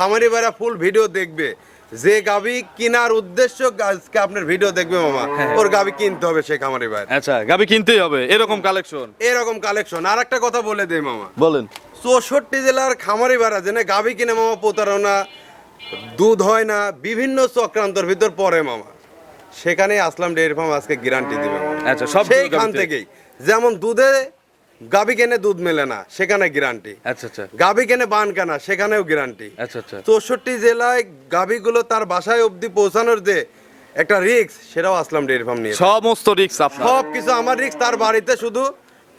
খামারি ভাইরা full video দেখবে, যে গাবি কেনার উদ্দেশ্য আজকে আপনার ভিডিও দেখবে মামা, ওর গাবি কিনতে হবে সেই খামারি ভাই। আচ্ছা, গাবি কিনতেই হবে, এরকম কালেকশন। এরকম কালেকশন। আর একটা কথা বলে দেই মামা, বলেন। 64 জেলার খামারি ভাইরা জেনে গাবি কিনে মামা প্রতারণা, দুধ হয় না, বিভিন্ন চক্রান্তর ভিতর পড়ে মামা, সেখানে আসলাম ডেয়ারি ফার্ম আজকে গ্যারান্টি দিবে মামা। আচ্ছা, সব সেইখান থেকেই যেমন দুধে গাবি কেনে দুধ মেলে না, সেখানে গ্যারান্টি। আচ্ছা আচ্ছা গাবি কেনে বান কানা, সেখানেও গ্যারান্টি। আচ্ছা আচ্ছা 64 জেলায় গাবিগুলো তার বাসায় অবধি পৌঁছানোর যে একটা রিস্ক, সেটাও আসলাম ডেয়ারি ফার্ম নিয়ে। সমস্ত রিস্ক আপনার। সব কিছু আমার রিস্ক, তার বাড়িতে শুধু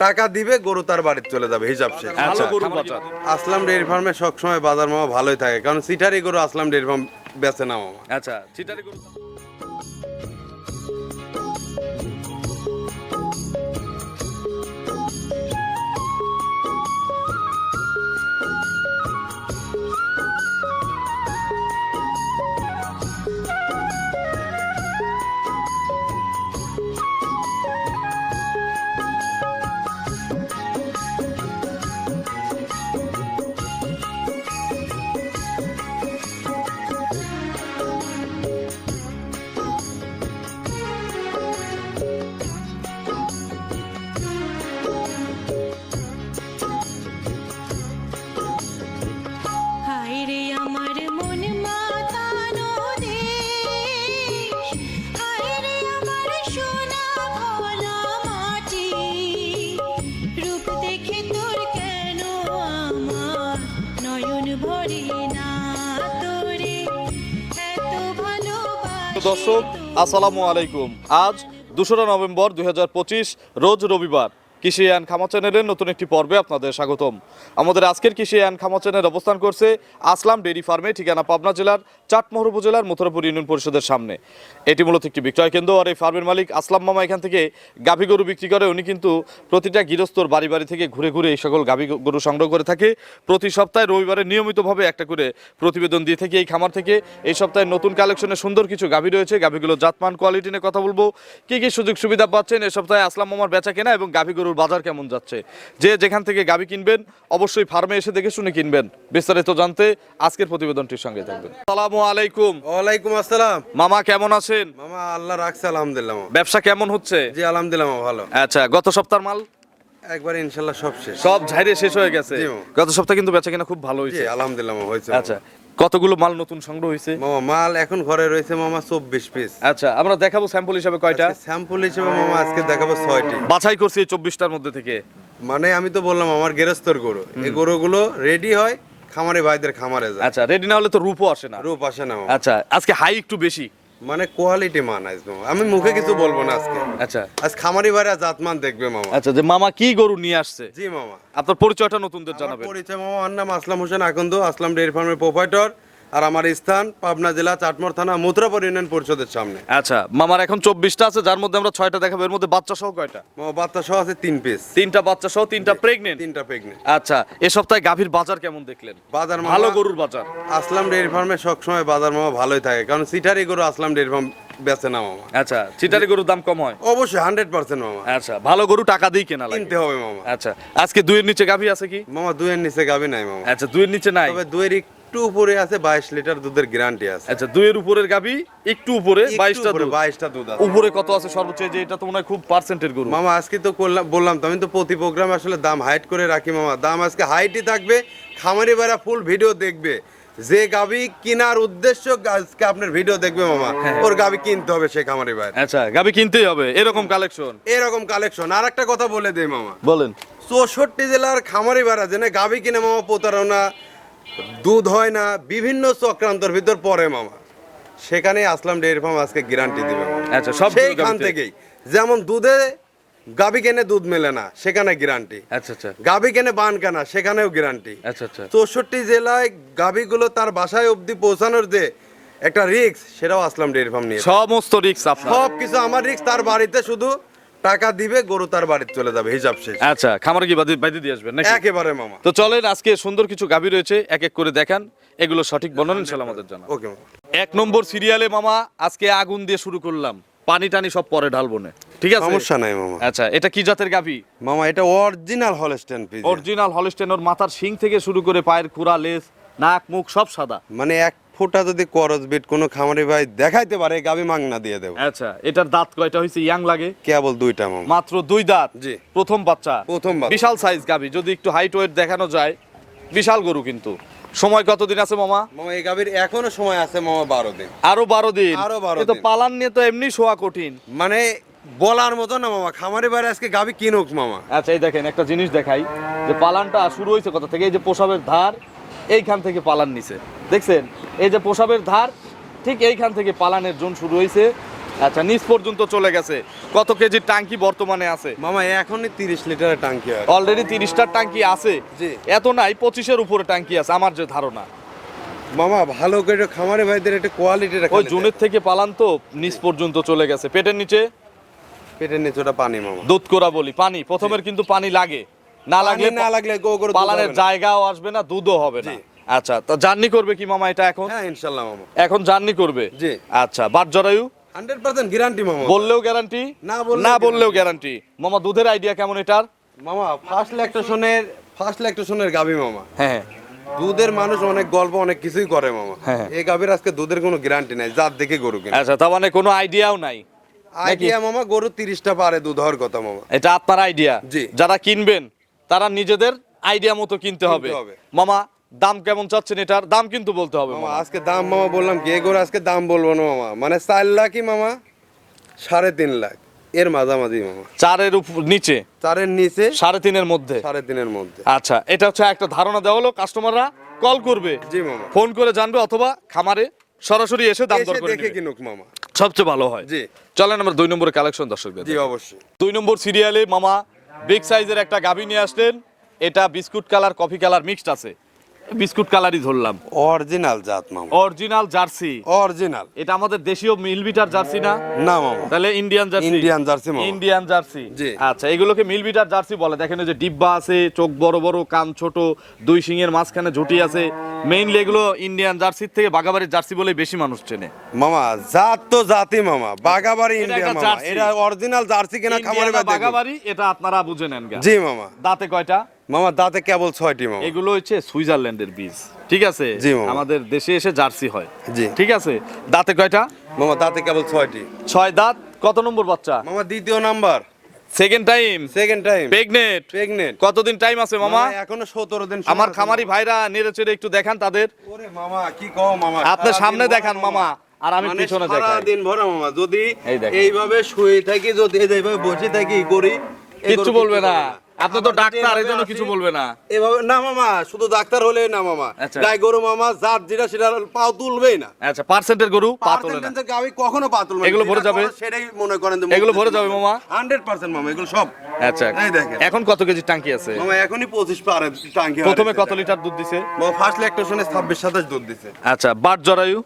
টাকা দিবে, গরু তার বাড়িতে চলে যাবে, হিসাব শেষ। আচ্ছা, গরু বাজার। আসলাম ডেয়ারি ফার্মে সবসময় বাজার মামা ভালোই থাকে, কারণ সিটারি গরু আসলাম ডেয়ারি ফার্ম বেচে না মামা। আচ্ছা, চিটারি গরু। হায়রে আমার মন মাতানো দেশ, হায়রে আমার সোনা ভোলা মাটি, রূপ দেখে তোর কেন আমার নয়ন ভরে না, তোরে এত ভালোবাসি। দর্শক আসসালামু আলাইকুম। আজ 2রা নভেম্বর 2025 রোজ রবিবার। কৃষি অ্যান্ড খামার চ্যানেলের নতুন একটি পর্বে আপনাদের স্বাগতম। আমাদের আজকের কৃষি অ্যান্ড খামার চ্যানেল অবস্থান করছে আসলাম ডেইরি ফার্মে, ঠিকানা পাবনা জেলার চাটমোহর উপজেলার মথুরাপুর ইউনিয়ন পরিষদের সামনে। এটি মূলত একটি বিক্রয় কেন্দ্র, আর এই ফার্মের মালিক আসলাম মামা এখান থেকে গাভী গরু বিক্রি করে। উনি কিন্তু প্রতিটা গৃহস্থর বাড়ি বাড়ি থেকে ঘুরে ঘুরে এই সকল গাভী গরু সংগ্রহ করে থাকে। প্রতি সপ্তাহে রবিবারে নিয়মিতভাবে একটা করে প্রতিবেদন দিয়ে থাকে এই খামার থেকে। এই সপ্তাহে নতুন কালেকশনে সুন্দর কিছু গাভী রয়েছে, গাভীগুলো জাতমান কোয়ালিটি নিয়ে কথা বলবো, কি কি সুযোগ সুবিধা পাচ্ছেন এই সপ্তাহে আসলাম মামার বেচা কেনা এবং গাভী গরুর বাজার কেমন যাচ্ছে। যে যেখান থেকে গাভী কিনবেন অবশ্যই ফার্মে এসে দেখে শুনে কিনবেন। বিস্তারিত জানতে আজকের প্রতিবেদনটির সঙ্গে থাকবেন। আসসালামু আলাইকুম। ওয়ালাইকুম আসসালাম। মামা কেমন আছেন? মামা আল্লাহ রাখছে, আলহামদুলিল্লাহ মামা। ব্যবসা কেমন হচ্ছে? জি আলহামদুলিল্লাহ মামা ভালো। আচ্ছা, গত সপ্তাহের মাল একবার ইনশাল্লাহ সব শেষ। সব ঝাইরে শেষ হয়ে গেছে। জি মামা। গত সপ্তাহে কিন্তু বেচা কেনা খুব ভালো জি হয়েছে। আলহামদুলিল্লাহ মামা হয়েছে। আচ্ছা, কতগুলো মাল নতুন সংগ্রহ হয়েছে? মামা মাল এখন ঘরে রয়েছে মামা 24 পিস। আচ্ছা, আমরা দেখাবো স্যাম্পল হিসাবে কয়টা স্যাম্পল হিসেবে মামা আজকে দেখাবো 6টি। বাছাই করছি এই 24টার মধ্যে থেকে। মানে আমি তো বললাম আমার গেরস্তর গরু, এই গরুগুলো রেডি হয় খামারে ভাইদের খামারে যায়। আচ্ছা, রেডি না হলে তো রূপও আসে না। রূপ আসে না মামা। আচ্ছা, আজকে হাই একটু বেশি। মানে কোয়ালিটি মান আজ মামা, আমি মুখে কিছু বলবো না আজকে। আচ্ছা আজ খামারি ভাইরা জাতমান দেখবে মামা। আচ্ছা, যে মামা কি গরু নিয়ে আসছে জি মামা। আপনার পরিচয়টা নতুনদের আমার জানাবেন। পরিচয় মামা, আমার নাম আসলাম হোসেন আকন্দ, আসলাম ডেয়ারি ফার্মের প্রোপাইটর, আর আমার স্থান পাবনা জেলা চাটমোহর থানা মথুরাপুর ইউনিয়ন পরিষদের সামনে। আচ্ছা, মামার এখন 24টা আছে, যার মধ্যে আমরা 6টা দেখাবো। এর মধ্যে বাচ্চা সহ কয়টা? মামা বাচ্চা সহ আছে 3 পিস। 3টা বাচ্চা সহ, 3টা প্রেগনেন্ট। 3টা প্রেগনেন্ট। আচ্ছা, এ সপ্তাহে গাভীর বাজার কেমন দেখলেন? বাজার মামা, ভালো গরুর বাজার। আসলাম ডেয়ারি ফার্মে সবসময় বাজার মামা ভালোই থাকে, কারণ সিটারি গরু আসলাম ডেয়ারি ফার্ম বেচে না মামা। আচ্ছা, চিটারি গরুর দাম কম হয়? অবশ্যই 100% মামা। আচ্ছা, ভালো গরু টাকা দিয়ে কেনা লাগে। কিনতে হবে মামা। আচ্ছা, আজকে 2-এর নিচে গাভী আছে কি? মামা 2-এর নিচে গাবি নাই মামা। আচ্ছা, 2-এর নিচে নাই। তবে 2-এর একটু উপরে আছে 22 লিটার দুধের গ্যারান্টি আছে। আচ্ছা, 2-এর উপরের গাভী, একটু উপরে একটু 22টা উপরে দুধ। 22টা দুধ আছে। উপরে কত আছে সর্বোচ্চ? যে এটা তো মনে হয় খুব পার্সেন্টের গরু। মামা আজকে তো বললাম তো, আমি তো প্রতি প্রোগ্রামে আসলে দাম হাইট করে রাখি মামা। দাম আজকে হাইটই থাকবে, খামারি ভাইরা ফুল ভিডিও দেখবে, যে গাবি কেনার উদ্দেশ্য আজকে আপনার ভিডিও দেখবে মামা, ওর গাবি কিনতে হবে সেই খামারি ভাই। আচ্ছা, গাভী কিনতেই হবে, এরকম কালেকশন। এরকম কালেকশন। আর একটা কথা বলে দেই মামা, বলেন। 64 জেলার খামারি ভাইরা জেনে গাবি কিনে মামা প্রতারণা, দুধ হয় না, বিভিন্ন চক্রান্তর ভিতর পড়ে মামা, সেখানে আসলাম ডেয়ারি ফার্ম আজকে গ্যারান্টি দিবে মামা। আচ্ছা, সব সেইখান থেকেই যেমন দুধে গাবি কেনে দুধ মেলে না, সেখানে গ্যারান্টি। আচ্ছা আচ্ছা গাবি কেনে বান কানা, সেখানেও গ্যারান্টি। আচ্ছা আচ্ছা 64 জেলায় গাবিগুলো তার বাসায় অবধি পৌঁছানোর যে একটা রিস্ক, সেটাও আসলাম ডেয়ারি ফার্ম নিয়ে। সমস্ত রিস্ক আপনার। সব কিছু আমার রিস্ক, তার বাড়িতে শুধু টাকা দিবে, গরু তার বাড়িতে চলে যাবে, হিসাব শেষ। আচ্ছা, খামারে কি বাইরে দিয়ে আসবেন নাকি? একেবারে মামা। তো চলেন আজকে সুন্দর কিছু গাভী রয়েছে, এক এক করে দেখান, এগুলো সঠিক বর্ণনা ইনশাআল্লাহ আমাদের জানা। ওকে মামা। 1 নম্বর সিরিয়ালে মামা আজকে আগুন দিয়ে শুরু করলাম, পানি টানি সব পরে ঢালবো না, ঠিক আছে? সমস্যা নাই মামা। আচ্ছা, এটা কি জাতের গাভী? মামা এটা original Holstein Friesian. Original Holstein. ওর মাথার শিং থেকে শুরু করে পায়ের খুরা, লেজ নাক মুখ সব সাদা। মানে এক ফোঁটা যদি করস বিট কোনো খামারি ভাই দেখাইতে পারে গাবি মাংনা দিয়ে দেবো। আচ্ছা, এটার দাঁত কয়টা হয়েছে ইয়াং লাগে? কেবল দুইটা মামা। মাত্র 2 দাঁত। জি। প্রথম বাচ্চা। প্রথম বাচ্চা। বিশাল সাইজ গাবি, যদি একটু হাইট ওয়েট দেখানো যায় বিশাল গরু কিন্তু। সময় কতদিন আছে মামা? মামা এই গাবির এখনো সময় আছে মামা 12 দিন। আরো 12 দিন। আরো 12 এ তো দিন। পালান নিয়ে তো এমনি শোয়া কঠিন। মানে বলার মতো না মামা, খামারি ভাই আজকে গাবি কিনুক মামা। আচ্ছা, এই দেখেন একটা জিনিস দেখাই, যে পালানটা শুরু হয়েছে কোথা থেকে? এই যে পোশাবের ধার, এইখান থেকে পালান নিছে, দেখছেন? এই যে পোশাবের ধার, ঠিক এইখান থেকে পালানের জোন শুরু হয়েছে। আচ্ছা, নিচ পর্যন্ত চলে গেছে। কত কেজির টাঙ্কি বর্তমানে আছে? মামা এখনই 30 লিটারের টাঙ্কি হয়। অলরেডি 30টার টাঙ্কি আছে। জি। এত নাই, 25-এর উপরে টাঙ্কি আছে আমার যে ধারণা। মামা ভালো করে খামারি ভাইদের একটা কোয়ালিটি রাখা। ওই জুনের থেকে পালান তো নিচ পর্যন্ত চলে গেছে। পেটের নিচে পেটের নিচে ওটা পানি মামা। দুধ করা বলি, পানি প্রথমের কিন্তু পানি লাগে, না লাগলে না লাগলে গরু পালানের জায়গাও আসবে না, দুধও হবে না। জি। আচ্ছা, তো জার্নি করবে কি মামা এটা এখন? হ্যাঁ ইনশাআল্লাহ মামা। এখন জার্নি করবে? জি। আচ্ছা, বাট জরায়ু 100% গ্যারান্টি মামা। বললেও গ্যারান্টি, না বললেও না বললেও গ্যারান্টি। মামা দুধের আইডিয়া কেমন এটার? মামা ফার্স্ট ল্যাকটেশনের গাবি মামা। হ্যাঁ, দুধের মানুষ অনেক গল্প অনেক কিছুই করে মামা। হ্যাঁ। এই গাবির আজকে দুধের কোনো গ্যারান্টি নাই, জাত দেখে গরু কিনে। আচ্ছা, তার মানে কোনো আইডিয়াও নাই। আইডিয়া মামা গরু 30টা পারে দুধ হওয়ার কথা মামা। এটা আপনার আইডিয়া। জি। যারা কিনবেন তারা নিজেদের আইডিয়া মতো কিনতে হবে। হবে। মামা দাম কেমন চাচ্ছেন এটার? দাম কিন্তু বলতে হবে মামা মামা। আজকে দাম মামা বললাম কি, এই গরু আজকে দাম বলবো না মামা, মানে 4 লাখই মামা, 3.5 লাখ এর মাঝামাঝি মামা। 4-এর নিচে, 4-এর নিচে 3.5-এর মধ্যে। 3.5-এর মধ্যে। আচ্ছা, এটা হচ্ছে একটা ধারণা দেওয়া হলো। কাস্টমাররা কল করবে, জি মামা। ফোন করে জানবে, অথবা খামারে সরাসরি এসে দাম দর এসে করে দেখে নেবে। কিনুক মামা। সবচেয়ে ভালো হয়। জি। চলেন আমরা 2 নম্বরের কালেকশন দর্শকদের জি দেখাই। অবশ্যই। 2 নম্বর সিরিয়ালে মামা বিগ সাইজের একটা গাভী নিয়ে আসলেন। এটা biscuit colour coffee colour mixed আছে। বিস্কুট কালারই ধরলাম। অরিজিনাল জাত মামা। Original Jersey. অরিজিনাল। এটা আমাদের দেশীয় মিলবিটার জার্সি না? না মামা। তাহলে ইন্ডিয়ান জার্সি। ইন্ডিয়ান জার্সি মামা। Indian Jersey. জি। আচ্ছা, এগুলোকে মিলবিটার জার্সি বলে। দেখেন এই যে ডিব্বা আছে, চোখ বড় বড়, কান ছোট, 2 শিঙের মাঝখানে ঝুটি আছে। মেইনলি এগুলো ইন্ডিয়ান জার্সির থেকে বাগাবাড়ির জার্সি বলে বেশি মানুষ চেনে। মামা জাত তো জাতি মামা, বাগাবাড়ি এটা ইন্ডিয়া একটা মামা। জার্সি। এটা অরিজিনাল জার্সি কিনা খামারে ইন্ডিয়ানা বাদ দেখুন। বাগাবাড়ি, এটা আপনারা বুঝে নেন গা। জি মামা। দাঁতে কয়টা? মামা দাঁতে কেবল 6টি মামা। এগুলো হচ্ছে সুইজারল্যান্ডের বীজ, ঠিক আছে? জি মামা। আমাদের দেশে এসে জার্সি হয়। জি। ঠিক আছে। দাঁতে কয়টা? মামা দাঁতে কেবল 6টি। 6 দাঁত। কত নম্বর বাচ্চা? মামা দ্বিতীয় number. Second time. Second time. Pregnant. Pregnant. কতদিন টাইম আছে মামা? এখনো 17 দিন। আমার খামারি ভাইরা নেড়ে চেড়ে একটু দেখান তাদের। ওরে মামা কি কও মামা। আপনার সারাদিন সামনে ভরা দেখান মামা, আর আমি মানে পিছনে দেখাই। সারাদিন ভরা মামা। যদি এই দেখেন। এইভাবে শুয়ে থাকি, যদি এইভাবে বসে থাকি করি, এই কিচ্ছু গরু বলবে না। আপনি তো আবার যদি ডাক্তার, এভাবে এই জন্য আসি, কিছু বলবে না। এভাবে না মামা, শুধু ডাক্তার হলে না মামা। আচ্ছা। গাই গরু মামা জাত যেটা সেটা পাও তুলবেই না। আচ্ছা, পার্সেন্টের গরু পা তোলে না। পার্সেন্টেজের গাবি কখনো পা তুলবে না। এগুলো ভরে যেটা যাবে? করো সেটাই মনে করেন যে এগুলো ভরে যাবে মামা? 100% মামা, এগুলো সব। আচ্ছা, এই দেখেন। এখন কত কেজি টাঙ্কি আছে? মামা এখনই 25 পারে টাঙ্কি। প্রথমে কত লিটার দুধ দিছে? মামা ফার্স্ট ল্যাকটেশনে 26-27 দুধ দিছে। আচ্ছা, বাট জরায়ু?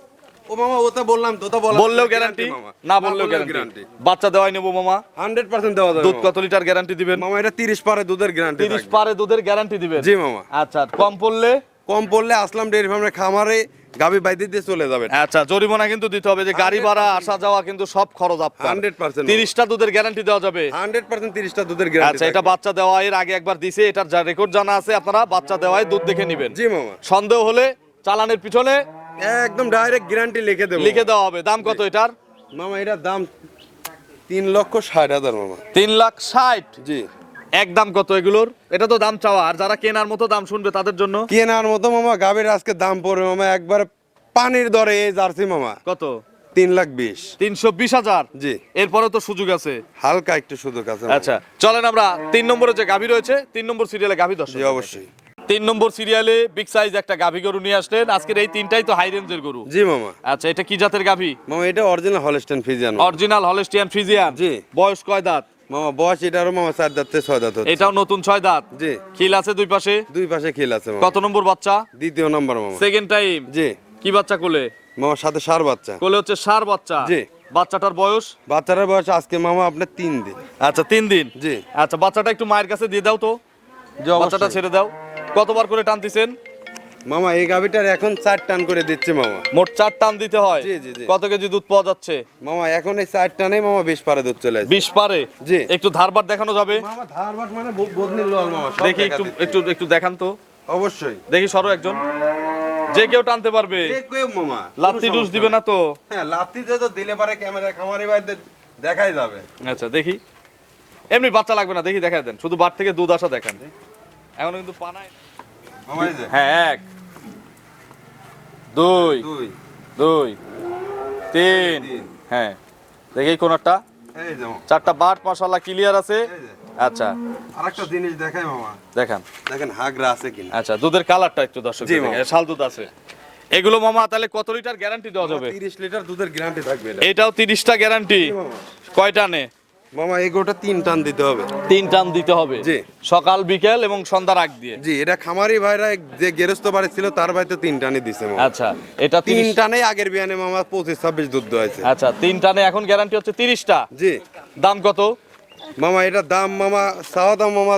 ও মামা ওটা বললাম তো, ওটা বললেও গ্যারান্টি, না বললেও গ্যারান্টি। বাচ্চা দেওয়াই নেবো মামা? 100% দেওয়া যাবে। দুধ কত লিটার গ্যারান্টি দিবেন? মামা এটা 30 পারে দুধের গ্যারান্টি 30 পারে দুধের গ্যারান্টি দিবেন? জি মামা। আচ্ছা, কম পড়লে? কম পড়লে আসলাম ডেয়ারি ফার্মের খামারে গাবি বাইতে দিয়ে চলে যাবে। আচ্ছা, জরিমানা কিন্তু দিতে হবে, যে গাড়ি ভাড়া আসা যাওয়া কিন্তু সব খরচ আপনার। 100%। 30টা দুধের গ্যারান্টি দেওয়া যাবে? 100% 30টা দুধের গ্যারান্টি। আচ্ছা, এটা বাচ্চা দেওয়া এর আগে একবার দিছে, এটার যা রেকর্ড জানা আছে, আপনারা বাচ্চা দেওয়ায় দুধ দেখে নেবেন। জি মামা। সন্দেহ হলে চালানের পিছনে একদম ডাইরেক্ট গ্যারান্টি লিখে দেব। লিখে দেওয়া হবে। দাম কত এটার? মামা এটার দাম 3,60,000 মামা। 3,60,000। জি। একদম কত এগুলোর? এটা তো দাম চাওয়া, আর যারা কেনার মতো দাম শুনবে তাদের জন্য কেনার মতো মামা গাবির আজকে দাম পড়বে মামা একবার পানির দরে এই জার্সি মামা কত? 3,20,000। 320,000। জি। এরপরে তো সুযোগ আছে। হালকা একটু সুযোগ আছে মামা। আচ্ছা, চলেন আমরা 3 নম্বরে যে গাভী রয়েছে, 3 নম্বর সিরিয়ালে গাভী দর্শক। জি অবশ্যই। 3 নম্বর সিরিয়ালে বিগ সাইজ একটা গাভী গরু নিয়ে আসলেন। আজকের এই তিনটাই তো হাই রেঞ্জের গরু। জি মামা। আচ্ছা, এটা কি জাতের গাভী? মামা এটা original Holstein Friesian. Original Holstein Friesian. জি। বয়স কয় দাঁত? মামা বয়স এটারও মামা 4 দাঁত থেকে 6 দাঁত হচ্ছে। এটাও নতুন 6 দাঁত। জি। খিল আছে দুই পাশে? দুই পাশে খিল আছে মামা। কত নম্বর বাচ্চা? দ্বিতীয় নম্বর মামা। Second time. জি। কি বাচ্চা কোলে? মামার সাথে সার বাচ্চা। কোলে হচ্ছে ষাঁড় বাচ্চা। জি। বাচ্চাটার বয়স? বাচ্চাটার বয়স আজকে মামা আপনার 3 দিন। আচ্ছা, 3 দিন। জি। আচ্ছা, বাচ্চাটা একটু মায়ের কাছে দিয়ে দাও তো। জি, বাচ্চাটা অবশ্যই। ছেড়ে দাও। কতবার করে টানতেছেন? মামা এই গাভিটার এখন 4 টান করে দিচ্ছে মামা। মোট 4 টান দিতে হয়। জি, জি, জি। কত কেজি দুধ পাওয়া যাচ্ছে? মামা এখন এই 4 টানেই মামা 20 পারে দুধ চলে আসে। 20 পারে? জি। একটু ধারবার দেখানো যাবে? মামা ধারবাট মানে বদনির লোয়াল মামা। সব দেখি দেখা একটু দিচ্ছে। একটু একটু দেখান তো। অবশ্যই। দেখি সরো একজন। যে কেউ টানতে পারবে, যে কেউ মামা, লাত্তি ডুস দিবে না তো? হ্যাঁ, লাত্তিতে তো দিলে পারে ক্যামেরা খামারি ভাইদের দেখাই যাবে। আচ্ছা দেখি, এমনি বাচ্চা লাগবে না, দেখি দেখাই দেন, শুধু বাট থেকে দুধ আসা দেখান। এখন কিন্তু পানায় মামা এই যে হ্যাঁ 1 2 দুই 2 3 তিন। হ্যাঁ দেখি কোনটা, এই যে মামা, চারটা বাট মাশাআল্লাহ ক্লিয়ার আছে। এই যে আচ্ছা আরেকটা জিনিস দেখাই মামা, দেখান। দেখেন হাগরা আছে কিনা। আচ্ছা দুধের কালারটা একটু দর্শক জি, দেখেন, মামা। শাল দুধ আছে এগুলো মামা। তাহলে কত লিটার গ্যারান্টি দেওয়া যাবে? 30 লিটার দুধের গ্যারান্টি থাকবে এটা। এটাও 30টা গ্যারান্টি। জি, মামা। কয়টা নে? মামা এগোটা 3 টান দিতে হবে। 3 টান দিতে হবে, জি। সকাল বিকেল এবং সন্ধ্যার আগ দিয়ে। জি, এটা খামারি ভাইরা যে গেরস্ত বাড়ি ছিল তার ভাই তো 3 টানই দিছে মামা। আচ্ছা এটা 3 30। টানে আগের বিয়ানে মামা 25-26 দুধ হয়েছে। আচ্ছা 3 টানে এখন গ্যারান্টি হচ্ছে 30টা। জি দাম কত? মামা এটা দাম মামা, চাওয়া দাম মামা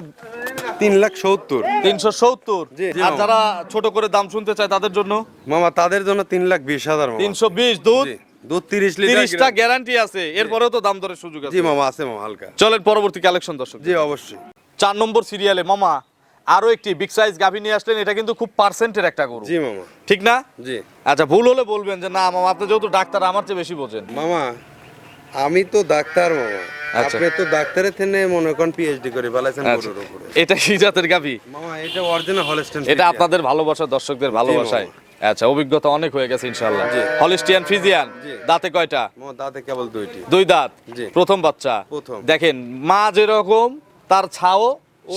3,70,000। 370। জি, জি, আর মামা। যারা ছোট করে দাম শুনতে চায় তাদের জন্য মামা তাদের জন্য 3,20,000 মামা। 320 দুধ, জি, দুধ 30 লিটার 30টা গ্যারান্টি আছে, এরপরেও তো দাম দরের সুযোগ আছে। জি মামা আছে মামা হালকা। চলেন পরবর্তী কালেকশন দর্শক। জি অবশ্যই। 4 নম্বর সিরিয়ালে মামা আরো একটি বিগ সাইজ গাভী নিয়ে আসলেন, এটা কিন্তু খুব পার্সেন্টের একটা গরু, জি মামা। ঠিক না? জি আচ্ছা ভুল হলে বলবেন যে না মামা আপনি যেহেতু ডাক্তার আমার চেয়ে বেশি বোঝেন। মামা, আমি তো ডাক্তার মামা, আচ্ছা। আপনি তো ডাক্তারের থেকে মনে করেন পিএইচডি করে ফেলাইছেন আচ্ছা, গরুর উপরে। এটা কি জাতের গাভী? মামা এটা অরিজিনাল হলস্টেইন। এটা আপনাদের ভালোবাসা, দর্শকদের ভালোবাসায়। আচ্ছা অভিজ্ঞতা অনেক হয়ে গেছে ইনশাআল্লাহ। জি। হলিস্টিয়ান ফ্রিজিয়ান, জি। দাঁতে কয়টা? মামা দাঁতে কেবল 2টি। 2 দাঁত, জি। প্রথম বাচ্চা। প্রথম। দেখেন মা যেরকম তার ছাও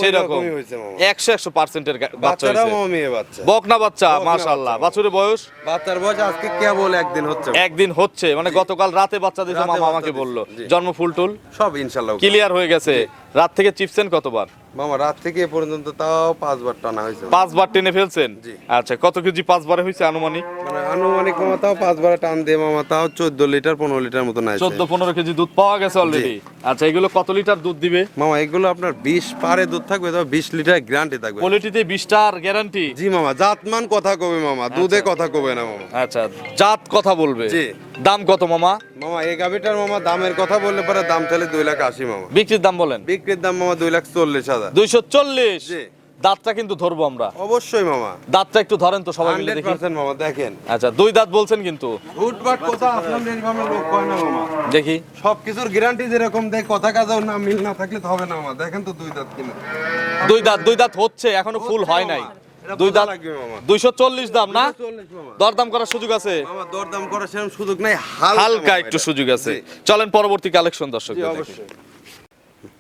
সেরকম, রকমই হয়েছে মামা। 100% বাচ্চা বাচ্চাটাও হয়েছে। মামা মেয়ে বাচ্চা। বকনা বাচ্চা বকনা মাশাআল্লাহ। বাচ্চা। বাছুরের বয়স বাচ্চার বয়স আজকে কেবল একদিন হচ্ছে। একদিন হচ্ছে, মানে গতকাল রাতে বাচ্চা দিয়েছে রাতে মামা বাচ্চা আমাকে দিয়েছে, বললো। জি। জন্ম ফুল টুল সব ইনশাআল্লাহ ক্লিয়ার হয়ে গেছে। রাত থেকে চিপসেন কতবার? মামা রাত থেকে এ পর্যন্ত তাও 5 বার টানা হয়েছে। 5 বার টেনে ফেলছেন? জি। আচ্ছা কত কেজি 5 বারে হয়েছে আনুমানিক? মানে আনুমানিক মামা তাও 5 বার টান দিয়ে মামা তাও 14 লিটার 15 লিটার মতো নাই। 14-15 কেজি দুধ পাওয়া গেছে অলরেডি। আচ্ছা এগুলো কত লিটার দুধ দিবে? মামা এগুলো আপনার 20 পারে দুধ থাকবে, তবে 20 লিটার গ্যারান্টি থাকবে। কোয়ালিটিতে 20টার গ্যারান্টি। জি মামা, জাতমান কথা কবে মামা, দুধে কথা কবে না মামা। আচ্ছা জাত কথা বলবে। জি। দাম কত মামা? মামা এই গাভিটার মামা দামের কথা বললে পরে দাম তাহলে 2,80,000 মামা। বিক্রির দাম বলেন? বিক্রির দাম মামা 2,40,000। 240। জি। দাঁতটা কিন্তু ধরবো আমরা, অবশ্যই মামা, দাঁতটা একটু ধরেন তো সবাই মিলে দেখি। 100% মামা দেখেন। আচ্ছা 2 দাঁত বলছেন কিন্তু, ফুটবাট কথা আসলাম ডেরি ফার্মের লোক কয় না মামা। দেখি। সবকিছুর গ্যারান্টি যেরকম দেয়, কথা কাজও না মিল না থাকলে তো হবে না মামা। দেখেন তো 2 দাঁত কিনা। 2 দাঁত হচ্ছে, এখনো ফুল হয় নাই। এটা 2 বোঝা দাঁত লাগবে মামা। 240 দাম না? 240 মামা। দরদাম করার সুযোগ আছে? মামা দরদাম করার সেরকম সুযোগ নাই, হালকা মামা একটু এটা। সুযোগ আছে। জি। চলেন পরবর্তী কালেকশন দর্শক। জি অবশ্যই।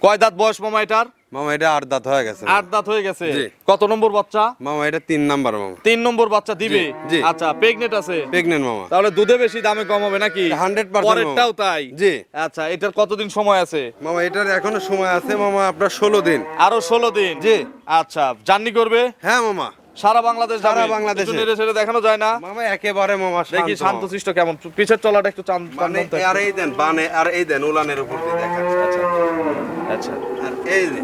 কয় দাঁত বয়স মামা এটার? মামা এটা 8 দাঁত হয়ে গেছে। 8 দাঁত হয়ে গেছে। জি। কত নম্বর বাচ্চা? মামা এটা 3 নাম্বার মামা। 3 নম্বর বাচ্চা দিবে। জি। আচ্ছা প্রেগনেন্ট আছে? প্রেগন্যান্ট মামা। তাহলে দুধে বেশি দামে কম হবে নাকি? 100% পরেরটাও তাই? জি। আচ্ছা এটার কতদিন সময় আছে? মামা এটার এখনো সময় আছে মামা, আপনার 16 দিন। আরো 16 দিন? জি। আচ্ছা জার্নি করবে হ্যাঁ মামা, সারা বাংলাদেশ যাবে? সারা বাংলাদেশে। একটু নেড়ে ছেড়ে দেখানো যায় না? মামা একেবারে মামা দেখি শান্ত শান্তশিষ্ট কেমন, পিছের চলাটা একটু চান মানে আর এই দেন বানে, আর এই দেন উলানের উপর দিয়ে দেখেন। আচ্ছা আচ্ছা আর এই যে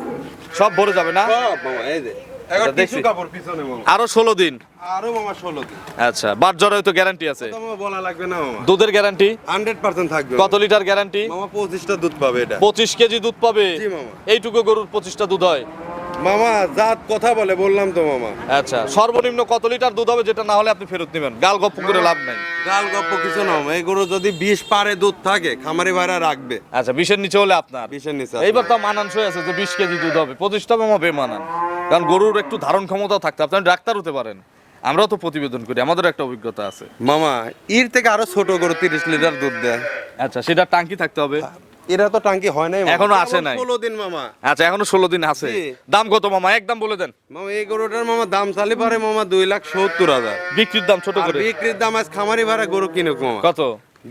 সব ভরে যাবে না? সব মামা এই যে এখন দেখছি। কিছু কাপড় পিছনে মামা। আরো 16 দিন? আরো মামা 16 দিন। আচ্ছা বাট জ্বরেও তো গ্যারান্টি আছে? তো মামা বলা লাগবে না মামা, দুধের গ্যারান্টি 100% থাকবে। কত লিটার গ্যারান্টি? মামা 25টা দুধ পাবে এটা। 25 কেজি দুধ পাবে? জি মামা। এইটুকু গরুর 25টা দুধ হয়? মামা জাত কথা বলে বললাম তো মামা। আচ্ছা সর্বনিম্ন কত লিটার দুধ হবে, যেটা না হলে আপনি ফেরত নেবেন? গাল গপ্প করে লাভ নাই। গাল গপ্প কিছু না মামা, এই গরু যদি 20 পারে দুধ থাকে খামারি ভাইরা রাখবে। আচ্ছা 20-এর নিচে হলে আপনার 20-এর নিচে এইবার তো মানানসই আছে যে 20 কেজি দুধ হবে, 25টা মামা বেমানান। কারণ গরুর একটু ধারণ ক্ষমতা থাকতে, আপনি ডাক্তার হতে পারেন, আমরাও তো প্রতিবেদন করি, আমাদের একটা অভিজ্ঞতা আছে। মামা এর থেকে আরো ছোট গরু 30 লিটার দুধ দেয়। আচ্ছা সেটা টাঙ্কি থাকতে হবে? এরা তো টাঙ্কি হয় নাই মামা। এখনো আসে নাই? 16 দিন মামা। আচ্ছা এখনো 16 দিন আছে। জি। দাম কত মামা একদম বলে দেন? মামা এই গরুটার মামা দাম চালি পারে মামা 2,70,000। বিক্রির দাম ছোট আর করে? বিক্রির দাম আজ খামারি ভাড়া গরু কিনে মামা কত?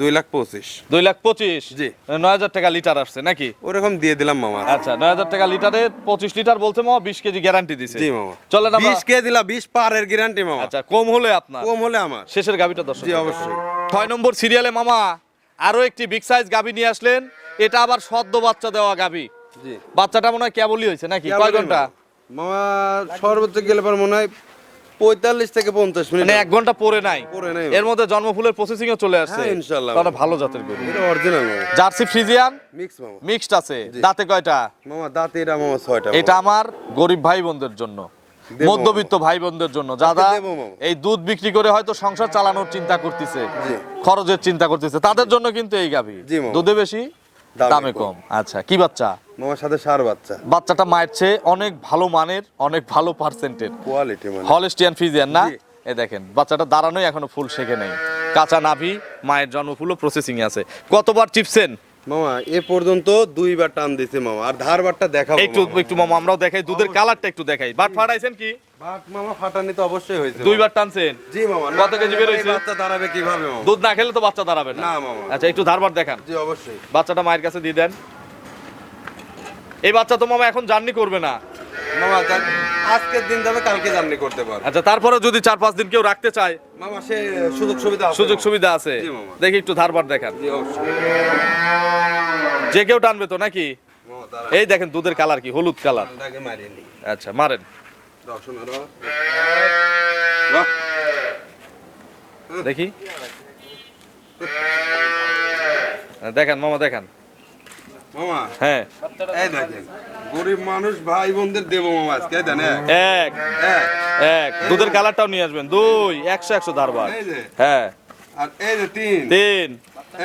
2,25,000। 2,25,000? জি। 9,000 টাকা লিটার আসছে নাকি? ওরকম দিয়ে দিলাম মামা। আচ্ছা 9,000 টাকা লিটারে 25 লিটার বলতে মামা 20 কেজি গ্যারান্টি দিছে। জি মামা। চলেন আমরা 20 কে দিলা, 20 পারের গ্যারান্টি মামা। আচ্ছা কম হলে আপনার, কম হলে আমার। শেষের গাবিটা দর্শক। জি অবশ্যই। 6 নম্বর সিরিয়ালে মামা আরো একটি বিগ সাইজ গাবি নিয়ে আসলেন। এটা আবার সদ্য বাচ্চা দেওয়া গাবি। জি। বাচ্চাটা মনে হয় কেবলই হয়েছে নাকি? কয় ঘন্টা? মামা সর্বোচ্চ গেলে পর মনে হয় 45 থেকে 50 মিনিট। মানে 1 ঘন্টা পরে নাই? পরে নাই। এর মধ্যে জন্মফুলের প্রসেসিং এ চলে আসছে। হ্যাঁ, ইনশাআল্লাহ। তাহলে ভালো জাতের গরু। এটা অরিজিনাল মামা। জার্সি ফ্রিজিয়ান মিক্স মামা। মিক্সড আছে। দাঁতে কয়টা? মামা দাঁতে এটা মামা 6টা। এটা আমার গরিব ভাই বোনদের জন্য। দেবো মধ্যবিত্ত ভাই বোনদের জন্য যারা দেবো মামা। এই দুধ বিক্রি করে হয়তো সংসার চালানোর চিন্তা করতেছে, জি। খরচের চিন্তা করতেছে, তাদের জন্য কিন্তু এই গাভী জি মামা। দুধে বেশি দামে দামে কম। কম। আচ্ছা, কি বাচ্চা? মামার সাথে সার বাচ্চা, বাচ্চাটা মায়ের চেয়ে অনেক ভালো মানের, অনেক ভালো পার্সেন্টের কোয়ালিটি মানে হলস্টিয়ান ফ্রিজিয়ান না? জি। এই দেখেন বাচ্চাটা দাঁড়ানোই এখনো ফুল শেখে নেই, কাঁচা নাভি, মায়ের জন্মফুলও প্রসেসিং আছে। কতবার চিপছেন? মামা এ পর্যন্ত 2বার টান দিছে মামা, আর ধারবারটা দেখাবো একটু মামা। একটু মামা আমরাও দেখাই, দুধের কালারটা একটু দেখাই। বাট ফাটাইছেন কি? বাট মামা ফাটানি তো অবশ্যই হয়েছে 2বার টানছেন? জি মামা। কত কেজি বের হয়েছে? এই বাচ্চা দাঁড়াবে কিভাবে মামা? দুধ না খেলে তো বাচ্চা দাঁড়াবে না। না মামা। আচ্ছা, একটু ধারবার দেখান। জি অবশ্যই বাচ্চাটা মায়ের কাছে দিয়ে দেন। এই বাচ্চা তো মামা এখন জার্নি করবে না। মামা, আজকের দিন যাবে, কালকে জার্নি করতে পারবে আচ্ছা, তারপরে যদি 4-5 দিন কেউ রাখতে চায়, মামা, সে সুযোগ সুবিধা আছে সুযোগ মামা। সুবিধা আছে। জি মামা। দেখি একটু ধারবার দেখান। জি অবশ্যই যে কেউ টানবে তো নাকি? মামা, তারা এই দেখেন দুধের কালার কি, হলুদ কালার। তাকে মারিয়ে নি আচ্ছা, মারেন। দর্শন দেখি দেখান মামা, দেখান। মামা। হ্যাঁ, এই দেখেন, গরিব মানুষ ভাই বোনদের দেবো মামা আজকে, দেন এক এক দুধের কালারটাও নিয়ে আসবেন। 2 100 ধারবার। এই যে। হ্যাঁ, আর এই যে 3 3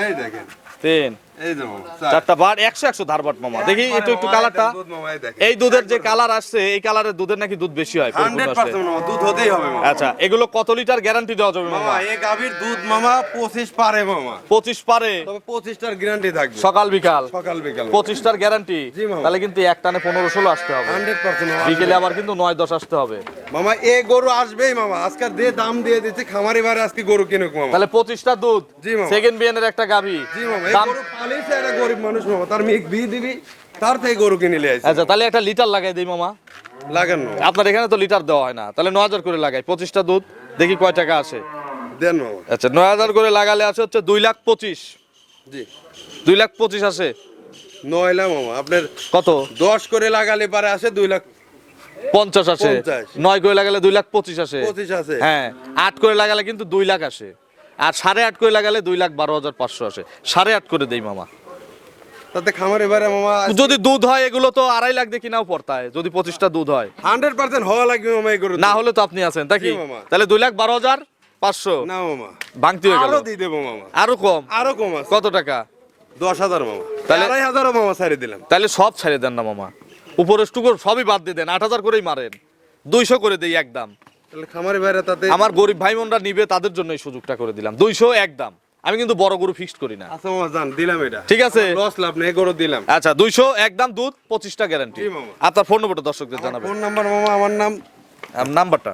এই দেখেন, 3 এই যে মামা 4টা বার 100 ধারবার মামা। দেখি একটু কালারটা। দুধ মামা, এই দেখেন এই দুধের যে কালার আসছে, এই কালারের দুধের নাকি দুধ বেশি হয় পরিপূর্ণ আসলে। 100% মামা, দুধ হতেই হবে মামা। আচ্ছা, এগুলো কত লিটার গ্যারান্টি দেওয়া যাবে মামা মামা? এই গাভীর দুধ মামা 25 পারে মামা, 25 পারে? তবে 25টার গ্যারান্টি থাকবে সকাল বিকাল সকাল বিকাল 25টার গ্যারান্টি? জি মামা। তাহলে কিন্তু এক টানে 15-16 আসতে হবে, 100% মামা। বিকেলে আবার কিন্তু 9-10 আসতে হবে। মামা এ গরু আসবেই মামা, আজকাল দিয়ে দাম দিয়ে দিচ্ছি, খামারি বারে আজকে গরু কিনুক মামা। তাহলে 25টা দুধ, জি মামা। সেকেন্ড বিয়ানের একটা গাভী। জি মামা, এই দাম। গরু পালিছে একটা গরিব মানুষ মামা, তার মেয়ে বিয়ে দিবি, তার থেকে গরু কিনে নিয়ে আসছে। আচ্ছা, তাহলে একটা লিটার লাগাই দেই মামা। লাগান মামা, আপনার এখানে তো লিটার দেওয়া হয় না, তাহলে 9000 করে লাগাই। 25টা দুধ, দেখি কয় টাকা আসে। দেন মামা। আচ্ছা, 9000 করে লাগালে আছে হচ্ছে 2,25,000। জি 2,25,000 আসে। নয়লা মামা, আপনার কত? 10 করে লাগালে পারে আসে 50 আসে। 50 9 করে লাগালে 2,25,000 আসে। 25 আসে। হ্যাঁ, 8 করে লাগালে কিন্তু 2 লাখ আসে। আর 8.5 করে লাগালে 2,12,500 আসে। 8.5 করে দেই মামা। তাতে খামারে বারে মামা যদি দুধ হয় এগুলো তো 2.5 লাখ দিয়ে কিনাও পড়তায়, যদি 25টা দুধ হয়। 100% হওয়া লাগবে মামা এই গরু। না হলে তো আপনি আছেন, তাই কি? জি মামা। তাহলে 2,12,500 না মামা, ভাঙতি হয়ে গেল। আরো দিয়ে দেবো মামা, আরো কম? আরো কম আছে। কত টাকা? 10,000 মামা, তাহলে- 2,500 মামা ছাড়ে দিলাম। তাহলে সব ছেড়ে দেন না মামা, উপরের টুকুর সবই বাদ দিয়ে দেন, 8,000 করেই মারেন। 200 করে দেই একদম। তাহলে খামারে বাইরে তাতে আমার গরিব ভাই বোনরা নিবে, তাদের জন্য এই সুযোগটা করে দিলাম। 200 একদম। আমি কিন্তু বড় গরু ফিক্সড করি না। আচ্ছা মামা, জান দিলাম এটা, ঠিক আছে? লস লাভ নেই, গরু দিলাম। আচ্ছা, 200 একদম দুধ, 25টা গ্যারান্টি। জি মামা। আপনার ফোন নম্বরটা দর্শকদের জানাবেন। ফোন নাম্বার মামা, আমার নাম নাম্বারটা